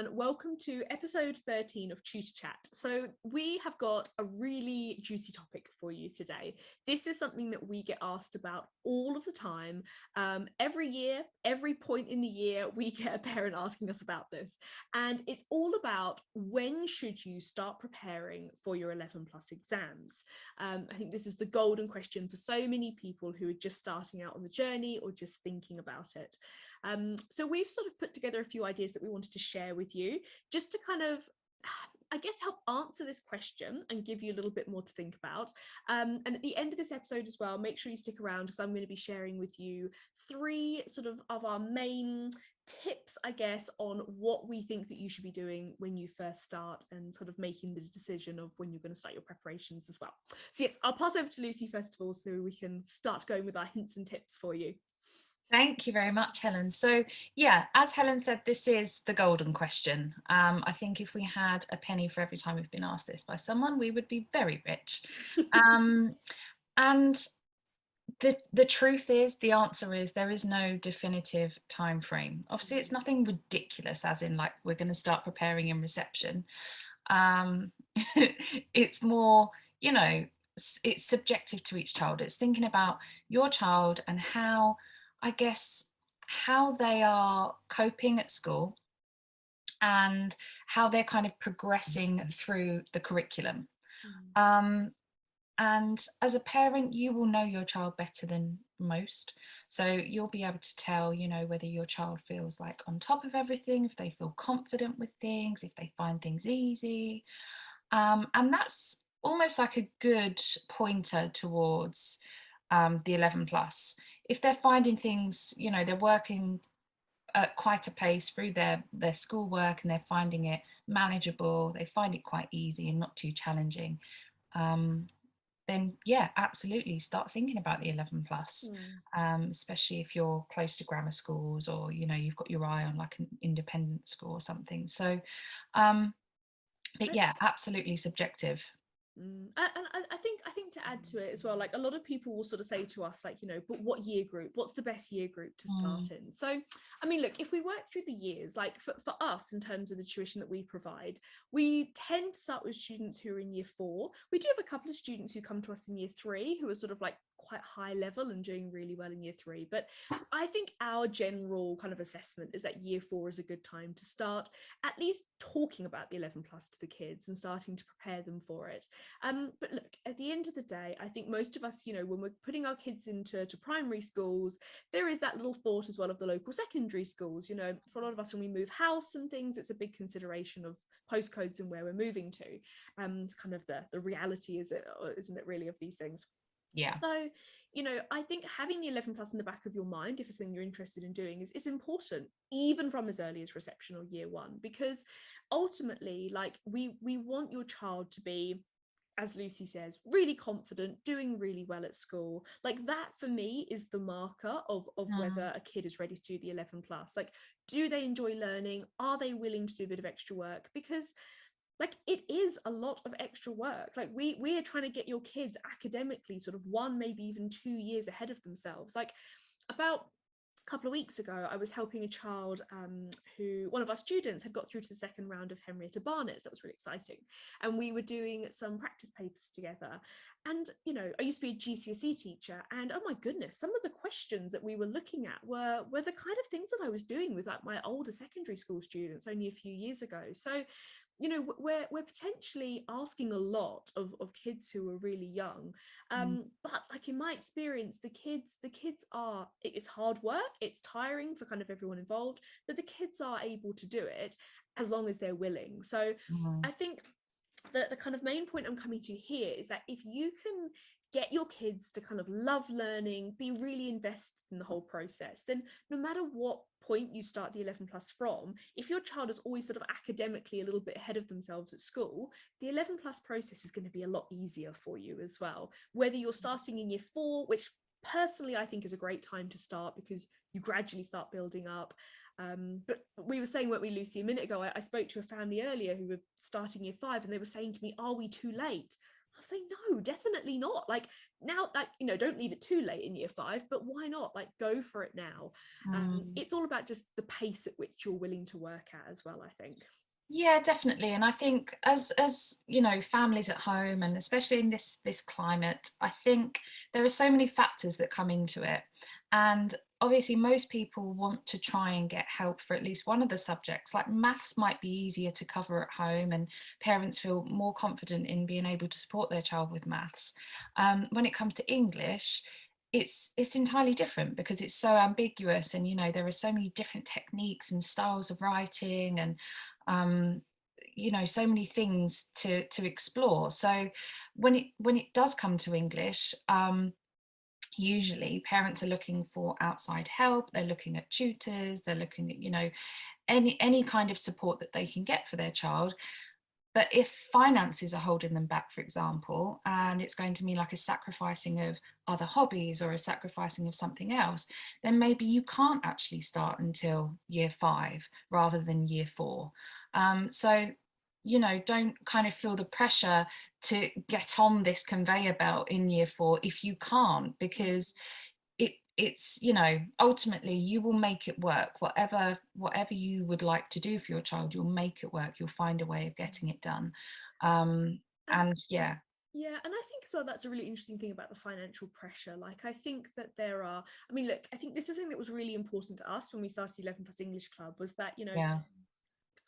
and welcome to episode 13 of Tutor Chat. So we have got a really juicy topic for you today. This is something that we get asked about all of the time. Every year, every point in the year, we get a parent asking us about this. And it's all about when should you start preparing for your 11 plus exams. I think this is the golden question for so many people who are just starting out on the journey or just thinking about it. So we've sort of put together a few ideas that we wanted to share with you just to kind of, I guess, help answer this question and give you a little bit more to think about. And at the end of this episode as well, make sure you stick around because I'm going to be sharing with you three sort of our main tips, I guess, on what we think that you should be doing when you first start and sort of making the decision of when you're going to start your preparations as well. So yes, I'll pass over to Lucy first of all so we can start going with our hints and tips for you. Thank you very much, Helen. So yeah, as Helen said, this is the golden question. I think if we had a penny for every time we've been asked this by someone, we would be very rich. And the truth is, the answer is there is no definitive time frame. Obviously, it's nothing ridiculous, as in like we're going to start preparing in reception. It's more, you know, it's subjective to each child. It's thinking about your child and how, I guess, how they are coping at school and how they're kind of progressing through the curriculum. And as a parent, you will know your child better than most. So you'll be able to tell, you know, whether your child feels like on top of everything, if they feel confident with things, if they find things easy. And that's almost like a good pointer towards the 11 plus. If they're finding things, you know, they're working at quite a pace through their schoolwork and they're finding it manageable, they find it quite easy and not too challenging, then yeah, absolutely start thinking about the 11 plus, especially if you're close to grammar schools or, you know, you've got your eye on like an independent school or something. So, but yeah, absolutely subjective. And I think to add to it as well, like a lot of people will sort of say to us, like, you know, but what year group, what's the best year group to start in? So I mean, look, if we work through the years, like for us in terms of the tuition that we provide, we tend to start with students who are in year 4. We do have a couple of students who come to us in year 3 who are sort of like quite high level and doing really well in year 3, but I think our general kind of assessment is that year 4 is a good time to start at least talking about the 11 plus to the kids and starting to prepare them for it. But look, at the end of the day, I think most of us, you know, when we're putting our kids into primary schools, there is that little thought as well of the local secondary schools. You know, for a lot of us when we move house and things, it's a big consideration of postcodes and where we're moving to. Kind of the reality, isn't it really, of these things? Yeah. So, you know, I think having the 11 plus in the back of your mind, if it's something you're interested in doing, is important, even from as early as reception or year 1, because ultimately, like, we want your child to be, as Lucy says, really confident, doing really well at school. Like that for me is the marker of whether a kid is ready to do the 11 plus. Like, do they enjoy learning? Are they willing to do a bit of extra work? Because like it is a lot of extra work. Like we are trying to get your kids academically sort of 1, maybe even 2 years ahead of themselves. Like about a couple of weeks ago, I was helping a child who, one of our students had got through to the second round of Henrietta Barnett's. That was really exciting. And we were doing some practice papers together. And, you know, I used to be a GCSE teacher, and oh my goodness, some of the questions that we were looking at were the kind of things that I was doing with like my older secondary school students only a few years ago. So, you know, we're potentially asking a lot of kids who are really young, but like in my experience, the kids are, it's hard work, it's tiring for kind of everyone involved, but the kids are able to do it as long as they're willing. So I think the kind of main point I'm coming to here is that if you can get your kids to kind of love learning, be really invested in the whole process, then no matter what point you start the 11 plus from, if your child is always sort of academically a little bit ahead of themselves at school, the 11 plus process is going to be a lot easier for you as well. Whether you're starting in year 4, which personally I think is a great time to start because you gradually start building up. But we were saying, weren't we, Lucy, a minute ago, I spoke to a family earlier who were starting year 5 and they were saying to me, are we too late? I'll say no, definitely not. Like now, like, you know, don't leave it too late in year 5, but why not, like, go for it now. It's all about just the pace at which you're willing to work at as well, I think. Yeah, definitely. And I think as you know, families at home, and especially in this climate, I think there are so many factors that come into it. And obviously most people want to try and get help for at least one of the subjects. Like maths might be easier to cover at home, and parents feel more confident in being able to support their child with maths. When it comes to English, it's entirely different because it's so ambiguous, and you know there are so many different techniques and styles of writing, and um, you know, so many things to explore. So when it does come to English, usually parents are looking for outside help. They're looking at tutors. They're looking at, you know, any kind of support that they can get for their child. But if finances are holding them back, for example, and it's going to mean like a sacrificing of other hobbies or a sacrificing of something else, then maybe you can't actually start until year 5 rather than year 4. So, you know, don't kind of feel the pressure to get on this conveyor belt in year 4 if you can't, because it's, you know, ultimately you will make it work. Whatever you would like to do for your child, you'll make it work. You'll find a way of getting it done. And And yeah. yeah, and I think as well that's a really interesting thing about the financial pressure. Like, I think that there are, I mean, look, I think this is something that was really important to us when we started 11 Plus English Club, was that, you know, Yeah.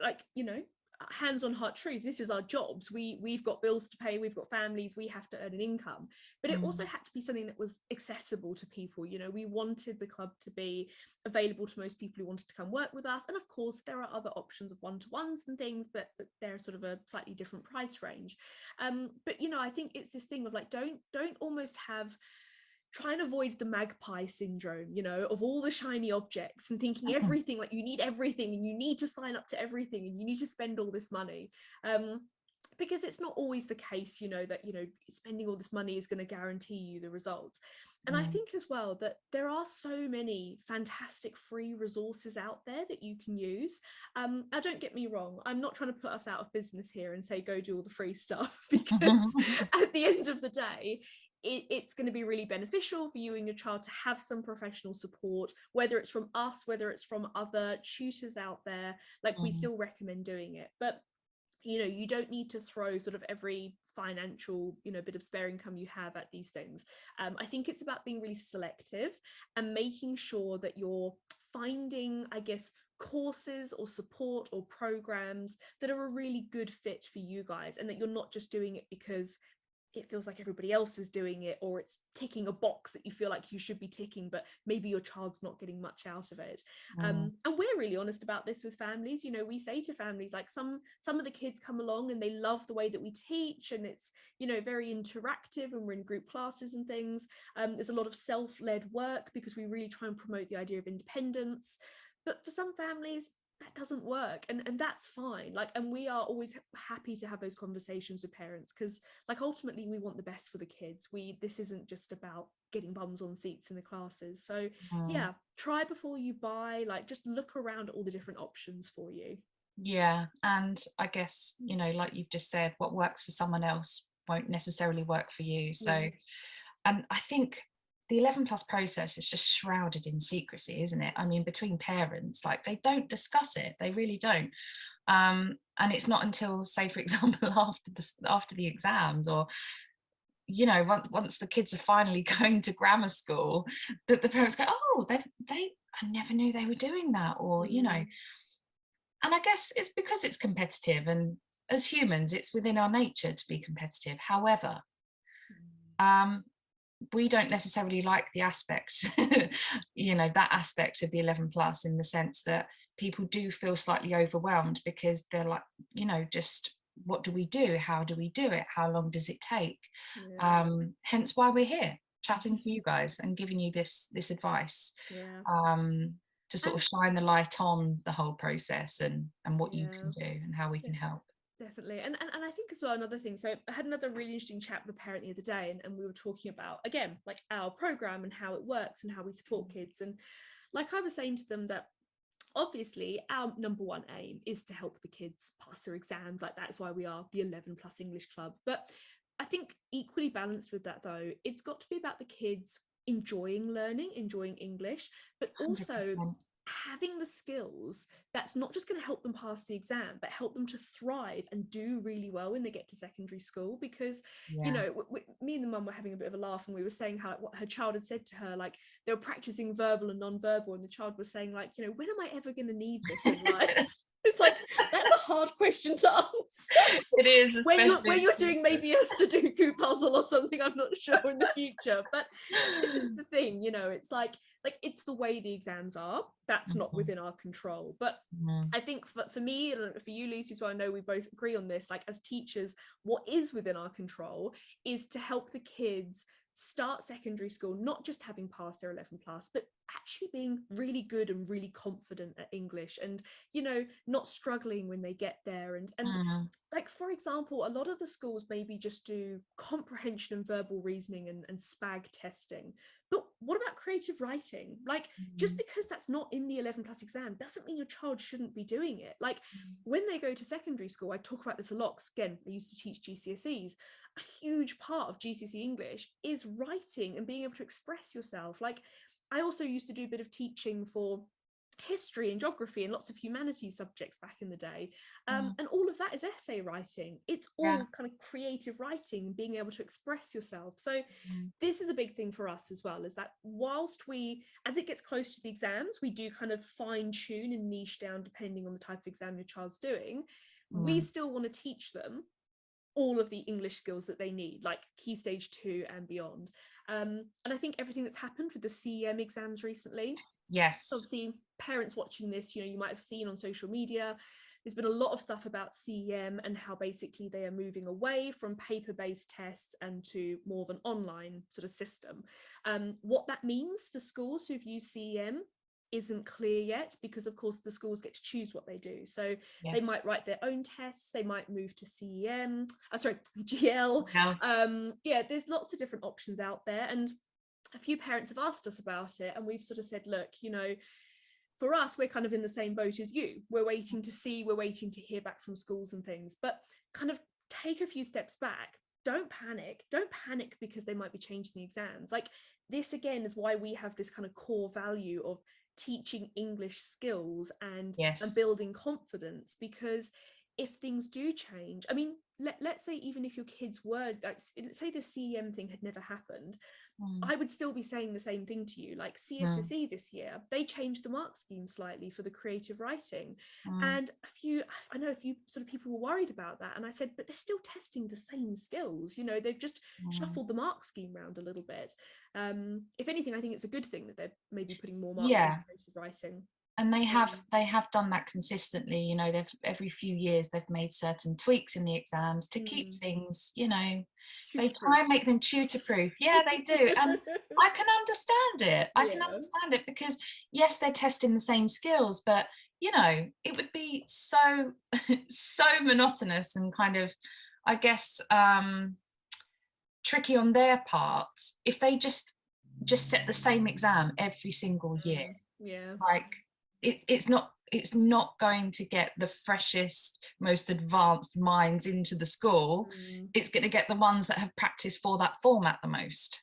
like, you know, hands on heart truth, this is our jobs. We've got bills to pay, we've got families, we have to earn an income. But it also had to be something that was accessible to people. You know, we wanted the club to be available to most people who wanted to come work with us. And of course there are other options of one-to-ones and things, but they're sort of a slightly different price range. But you know, I think it's this thing of like, don't almost have, try and avoid the magpie syndrome, you know, of all the shiny objects and thinking everything, like you need everything and you need to sign up to everything and you need to spend all this money. Because it's not always the case, you know, that, you know, spending all this money is going to guarantee you the results. And I think as well that there are so many fantastic free resources out there that you can use. Now, don't get me wrong, I'm not trying to put us out of business here and say go do all the free stuff, because at the end of the day, it's going to be really beneficial for you and your child to have some professional support, whether it's from us, whether it's from other tutors out there. Like, we still recommend doing it, but you know, you don't need to throw sort of every financial, you know, bit of spare income you have at these things. I think it's about being really selective and making sure that you're finding, I guess, courses or support or programs that are a really good fit for you guys, and that you're not just doing it because it feels like everybody else is doing it, or it's ticking a box that you feel like you should be ticking, but maybe your child's not getting much out of it. And we're really honest about this with families. You know, we say to families, like, some of the kids come along and they love the way that we teach, and it's, you know, very interactive, and we're in group classes and things. There's a lot of self-led work because we really try and promote the idea of independence. But for some families, that doesn't work, and that's fine. Like, and we are always happy to have those conversations with parents, because like ultimately we want the best for the kids. This isn't just about getting bums on seats in the classes. So yeah, try before you buy. Like, just look around at all the different options for you. Yeah, and I guess, you know, like you've just said, what works for someone else won't necessarily work for you. Yeah. So, and I think the 11 plus process is just shrouded in secrecy, isn't it? I mean, between parents, like they don't discuss it, they really don't. And it's not until, say, for example, after the exams, or you know, once the kids are finally going to grammar school, that the parents go, oh, they I never knew they were doing that, or you know. And I guess it's because it's competitive, and as humans, it's within our nature to be competitive. However, um, we don't necessarily like the aspect, you know, that aspect of the 11 plus, in the sense that people do feel slightly overwhelmed because they're like, you know, just what do we do? How do we do it? How long does it take? Yeah. Hence why we're here chatting to you guys and giving you this advice, Yeah. um, to sort And of shine the light on the whole process, and what you yeah, can do and how we can help. definitely. And I think as well, another thing, so I had another really interesting chat with a parent the other day, and we were talking about, again, like our program and how it works and how we support kids. And like, I was saying to them that obviously our number one aim is to help the kids pass their exams. Like, that's why we are the 11 plus English Club. But I think equally balanced with that though, it's got to be about the kids enjoying learning, enjoying English, but also 100%. having the skills that's not just going to help them pass the exam, but help them to thrive and do really well when they get to secondary school. Because, you Yeah. know, me and the mum were having a bit of a laugh, and we were saying how what her child had said to her, like they were practicing verbal and non-verbal, and the child was saying, like, you know, when am I ever going to need this in life? It's like, that's a hard question to answer. It is, when especially you're doing maybe a Sudoku puzzle or something, I'm not sure, in the future. But this is the thing, you know, it's like it's the way the exams are, that's not within our control. But I think for me and for you, Lucy, so I know we both agree on this, like as teachers, what is within our control is to help the kids start secondary school not just having passed their 11 plus, but actually being really good and really confident at English, and, you know, not struggling when they get there. And like, for example, a lot of the schools maybe just do comprehension and verbal reasoning and SPAG testing, but what about creative writing? Like, just because that's not in the 11 plus exam doesn't mean your child shouldn't be doing it. Like, when they go to secondary school, I talk about this a lot, 'cause again, I used to teach GCSEs. A huge part of GCSE English is writing and being able to express yourself. Like, I also used to do a bit of teaching for history and geography and lots of humanities subjects back in the day, and all of that is essay writing. It's Yeah. all kind of creative writing, being able to express yourself. So this is a big thing for us as well, is that whilst we, as it gets close to the exams, we do kind of fine tune and niche down depending on the type of exam your child's doing, we still want to teach them all of the English skills that they need, like Key Stage 2 and beyond. And I think everything that's happened with the CEM exams recently, Yes. obviously parents watching this, you know, you might have seen on social media, there's been a lot of stuff about CEM and how basically they are moving away from paper-based tests and to more of an online sort of system. What that means for schools who've used CEM isn't clear yet, because of course the schools get to choose what they do. So they might write their own tests, they might move to CEM, GL. Yeah, there's lots of different options out there, and a few parents have asked us about it, and we've sort of said, look, you know, for us, we're kind of in the same boat as you. We're waiting to see, we're waiting to hear back from schools and things, but kind of take a few steps back. Don't panic because they might be changing the exams. Like, this again is why we have this kind of core value of teaching English skills and building confidence, because if things do change, I mean, let's say even if your kids were, like, say the CEM thing had never happened, I would still be saying the same thing to you. Like, CSSE this year, they changed the mark scheme slightly for the creative writing, and I know a few sort of people were worried about that, and I said, but they're still testing the same skills, you know, they've just shuffled the mark scheme around a little bit. If anything, I think it's a good thing that they're maybe putting more marks into creative writing. And they have done that consistently, you know, they've every few years they've made certain tweaks in the exams to keep things, you know, they try and make them tutor proof. Yeah, they do. And I can understand it. I can understand it, because yes, they're testing the same skills, but you know, it would be so so monotonous and kind of, I guess, tricky on their part if they just set the same exam every single year. Like, it's not going to get the freshest, most advanced minds into the school. It's going to get the ones that have practiced for that format the most.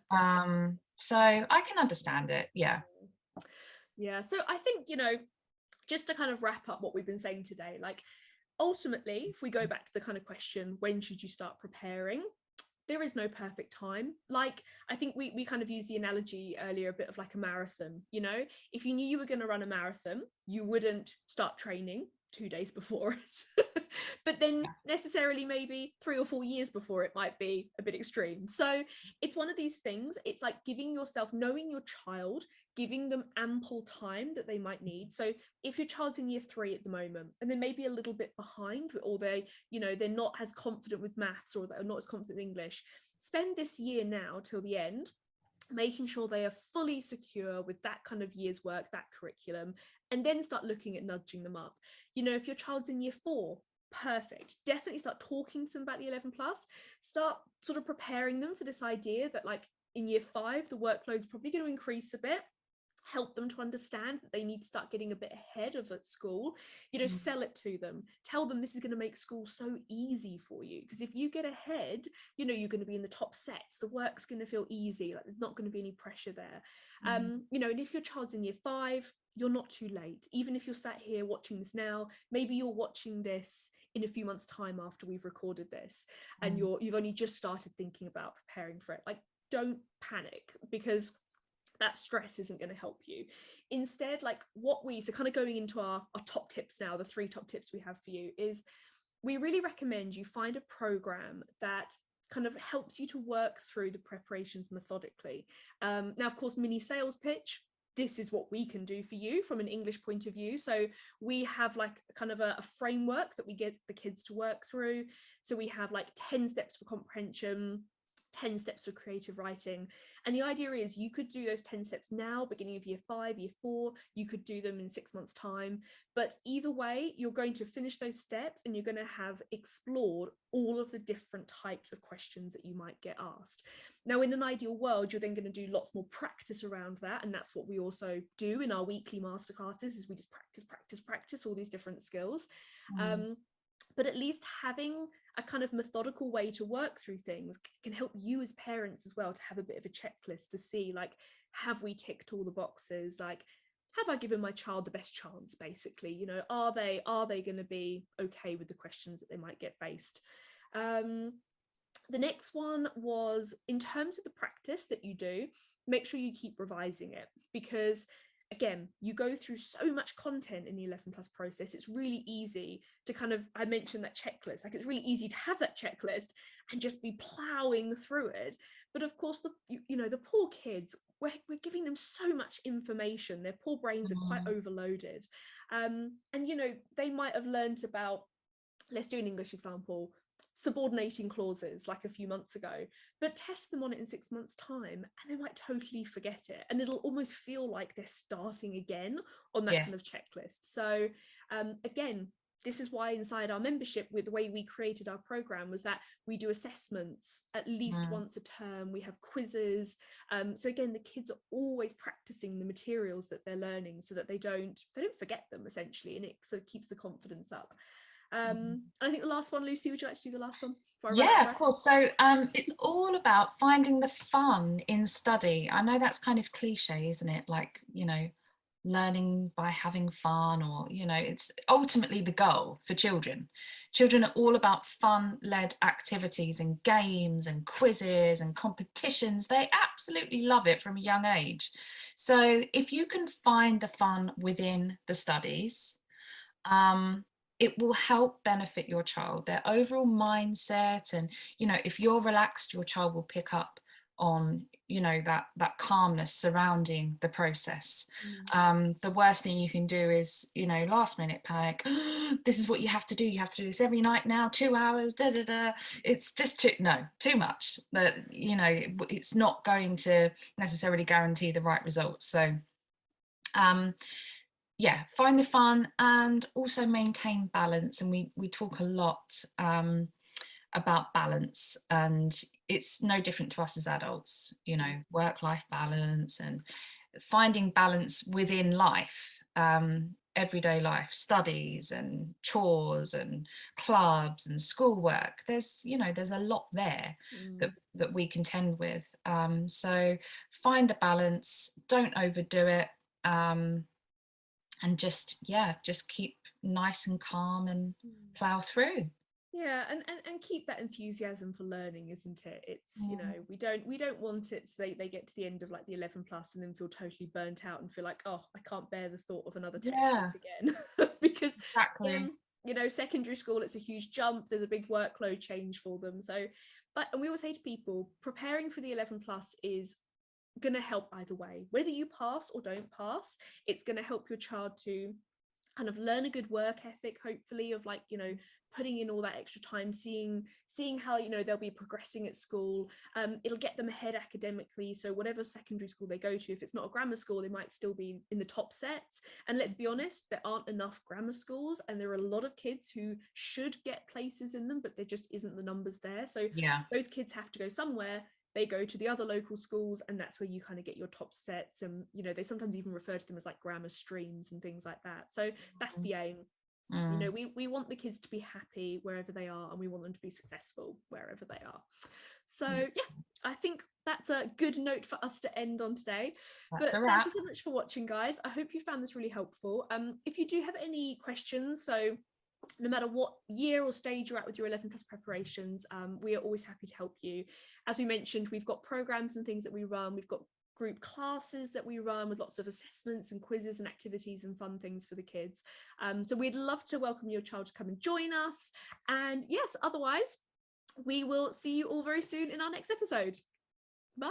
So I can understand it. Yeah, so I think, you know, just to kind of wrap up what we've been saying today, like, ultimately, if we go back to the kind of question, when should you start preparing? There is no perfect time. Like, I think we kind of used the analogy earlier, a bit of like a marathon, you know, if you knew you were going to run a marathon, you wouldn't start training 2 days before it. But then necessarily maybe 3 or 4 years before it might be a bit extreme. So it's one of these things, it's like giving yourself, knowing your child, giving them ample time that they might need. So if your child's in year 3 at the moment and they're maybe a little bit behind, or they, you know, they're not as confident with maths, or they're not as confident in English, spend this year now till the end making sure they are fully secure with that kind of year's work, that curriculum, and then start looking at nudging them up. You know, if your child's in year 4, perfect, definitely start talking to them about the 11 plus, start sort of preparing them for this idea that, like, in year 5 the workload's probably going to increase a bit. help them to understand that they need to start getting a bit ahead of at school, you know, Mm. sell it to them, tell them this is going to make school so easy for you, because if you get ahead, you know, you're going to be in the top sets, the work's going to feel easy, like there's not going to be any pressure there. You know, and if your child's in year 5, you're not too late. Even if you're sat here watching this now, maybe you're watching this in a few months' time after we've recorded this, and you've only just started thinking about preparing for it. Like, don't panic, because that stress isn't going to help you. Instead, like so kind of going into our top tips now, the 3 top tips we have for you is, we really recommend you find a program that kind of helps you to work through the preparations methodically. Now, of course, mini sales pitch, this is what we can do for you from an English point of view. So we have like kind of a framework that we get the kids to work through. So we have like 10 steps for comprehension, 10 steps for creative writing. And the idea is you could do those 10 steps now, beginning of year 5, year 4, you could do them in 6 months' time. But either way, you're going to finish those steps and you're going to have explored all of the different types of questions that you might get asked. Now, in an ideal world, you're then going to do lots more practice around that. And that's what we also do in our weekly masterclasses, is we just practice all these different skills. But at least having a kind of methodical way to work through things can help you as parents as well to have a bit of a checklist to see, like, have we ticked all the boxes? Like, have I given my child the best chance, basically? You know, are they going to be okay with the questions that they might get faced? The next one was, in terms of the practice that you do, make sure you keep revising it, because again, you go through so much content in the 11 plus process. It's really easy to kind of, I mentioned that checklist, like it's really easy to have that checklist and just be plowing through it. But of course, you know, the poor kids, we're giving them so much information. Their poor brains are quite overloaded. And, you know, they might have learned about, let's do an English example, subordinating clauses like a few months ago, but test them on it in 6 months' time and they might totally forget it, and it'll almost feel like they're starting again on that kind of checklist. So again, this is why inside our membership, with the way we created our program, was that we do assessments at least once a term, we have quizzes, so again, the kids are always practicing the materials that they're learning so that they don't forget them, essentially, and it sort of keeps the confidence up. I think the last one, Lucy, would you like to do the last one? Yeah, of course. So it's all about finding the fun in study. I know that's kind of cliche, isn't it? Like, you know, learning by having fun, or, you know, it's ultimately the goal for children. Children are all about fun-led activities and games and quizzes and competitions. They absolutely love it from a young age. So if you can find the fun within the studies, it will help benefit your child, their overall mindset. And, you know, if you're relaxed, your child will pick up on, you know, that calmness surrounding the process. The worst thing you can do is, you know, last minute panic. This is what you have to do. You have to do this every night now, 2 hours, da da da. It's just too much. That, you know, it's not going to necessarily guarantee the right results. So yeah, find the fun and also maintain balance. And we talk a lot about balance, and it's no different to us as adults, you know, work-life balance and finding balance within life, everyday life, studies and chores and clubs and schoolwork. There's a lot there that we contend with. So find the balance, don't overdo it. And just keep nice and calm and plow through. Yeah, and keep that enthusiasm for learning, isn't it? It's you know, we don't want it so they get to the end of like the 11 plus and then feel totally burnt out and feel like, oh, I can't bear the thought of another textbook again. Because exactly. You know, secondary school, it's a huge jump, there's a big workload change for them. So and we always say to people, preparing for the 11 plus is going to help either way, whether you pass or don't pass. It's going to help your child to kind of learn a good work ethic, hopefully, of like, you know, putting in all that extra time, seeing how, you know, they'll be progressing at school. It'll get them ahead academically, so whatever secondary school they go to, if it's not a grammar school, they might still be in the top sets. And let's be honest, there aren't enough grammar schools, and there are a lot of kids who should get places in them, but there just isn't the numbers there. So those kids have to go somewhere. they go to the other local schools, and that's where you kind of get your top sets. And you know, they sometimes even refer to them as like grammar streams and things like that. So that's the aim. You know, we want the kids to be happy wherever they are, and we want them to be successful wherever they are. So yeah, I think that's a good note for us to end on today. But thank you so much for watching, guys. I hope you found this really helpful. If you do have any questions, so no matter what year or stage you're at with your 11 plus preparations, we are always happy to help you. As we mentioned, we've got programs and things that we run. We've got group classes that we run with lots of assessments and quizzes and activities and fun things for the kids. So we'd love to welcome your child to come and join us. And yes, otherwise, we will see you all very soon in our next episode. Bye.